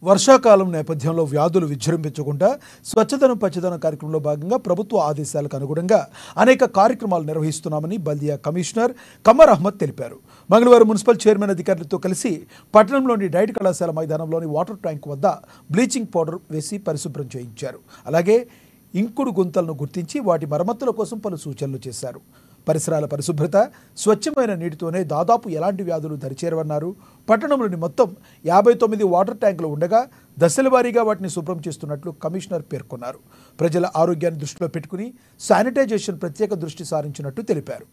వర్షాకాలం నేపథ్యంలో వ్యాధులు విజృంభించకుండా స్వచ్ఛదనం పచ్చదనం కార్యక్రమంలో భాగంగా ప్రభుత్వ ఆదేశాలకు అనుగుణంగా అనేక కార్యక్రమాలు నిర్వహిస్తున్నామని బల్దియా కమిషనర్ కమర్ అహ్మద్ తెలిపారు. మంగళవారం మున్సిపల్ చైర్మన్ అధికారులతో కలిసి పట్టణంలోని డైట్ కళాశాల మైదానంలోని వాటర్ ట్యాంక్ వద్ద బ్లీచింగ్ పౌడర్ వేసి పరిశుభ్రం చేయించారు. అలాగే ఇంకుడు గుంతలను గుర్తించి వాటి మరమ్మతుల కోసం పలు సూచనలు చేశారు. పరిసరాల పరిశుభ్రత, స్వచ్ఛమైన నీటితోనే దాదాపు ఎలాంటి వ్యాధులు దరిచేరవన్నారు. పట్టణంలోని మొత్తం 59 వాటర్ ట్యాంకులు ఉండగా దశల వారీగా వాటిని శుభ్రం చేస్తున్నట్లు కమిషనర్ పేర్కొన్నారు. ప్రజల ఆరోగ్యాన్ని దృష్టిలో పెట్టుకుని శానిటైజేషన్ ప్రత్యేక దృష్టి సారించినట్టు తెలిపారు.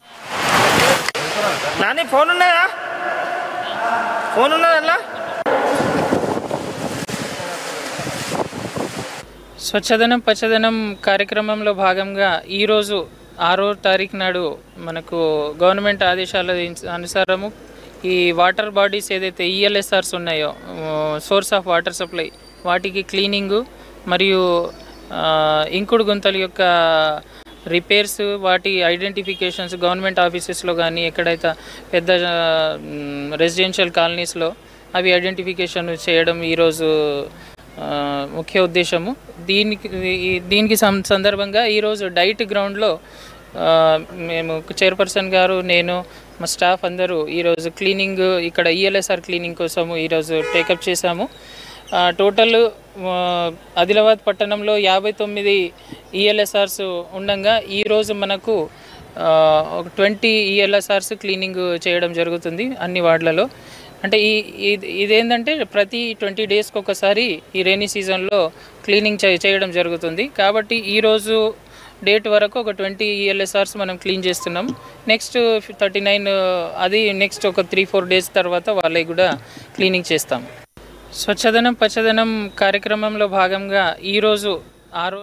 స్వచ్ఛదనం పచ్చదనం కార్యక్రమంలో భాగంగా ఈరోజు 6వ తారీఖు నాడు మనకు గవర్నమెంట్ ఆదేశాల అనుసారము ఈ వాటర్ బాడీస్ ఏదైతే ఈఎల్ఎస్ఆర్స్ ఉన్నాయో, సోర్స్ ఆఫ్ వాటర్ సప్లై, వాటికి క్లీనింగు మరియు ఇంకుడు గుంతల యొక్క రిపేర్స్, వాటి ఐడెంటిఫికేషన్స్ గవర్నమెంట్ ఆఫీసెస్లో కానీ ఎక్కడైతే పెద్ద రెసిడెన్షియల్ కాలనీస్లో అవి ఐడెంటిఫికేషన్ చేయడం ఈరోజు ముఖ్య ఉద్దేశము. దీనికి సందర్భంగా ఈరోజు డైట్ గ్రౌండ్లో మేము చైర్పర్సన్ గారు, నేను, మా స్టాఫ్ అందరూ ఈరోజు క్లీనింగ్, ఇక్కడ ఈఎల్ఎస్ఆర్ క్లీనింగ్ కోసము ఈరోజు టేకప్ చేశాము. టోటల్ ఆదిలాబాద్ పట్టణంలో 59 ఈఎల్ఎస్ఆర్స్ ఉండగా ఈరోజు మనకు 20 ఈఎల్ఎస్ఆర్స్ క్లీనింగ్ చేయడం జరుగుతుంది అన్ని వార్డులలో. అంటే ఇదేంటంటే ప్రతి 20 డేస్కి ఒకసారి ఈ రైనీ సీజన్లో క్లీనింగ్ చేయడం జరుగుతుంది. కాబట్టి ఈరోజు డేట్ వరకు ఒక 20 ఈఎల్ఎస్ఆర్స్ మనం క్లీన్ చేస్తున్నాం. నెక్స్ట్ 39 అది నెక్స్ట్ ఒక 3-4 డేస్ తర్వాత వాళ్ళకి కూడా క్లీనింగ్ చేస్తాం. స్వచ్ఛదనం పచ్చదనం కార్యక్రమంలో భాగంగా ఈరోజు 6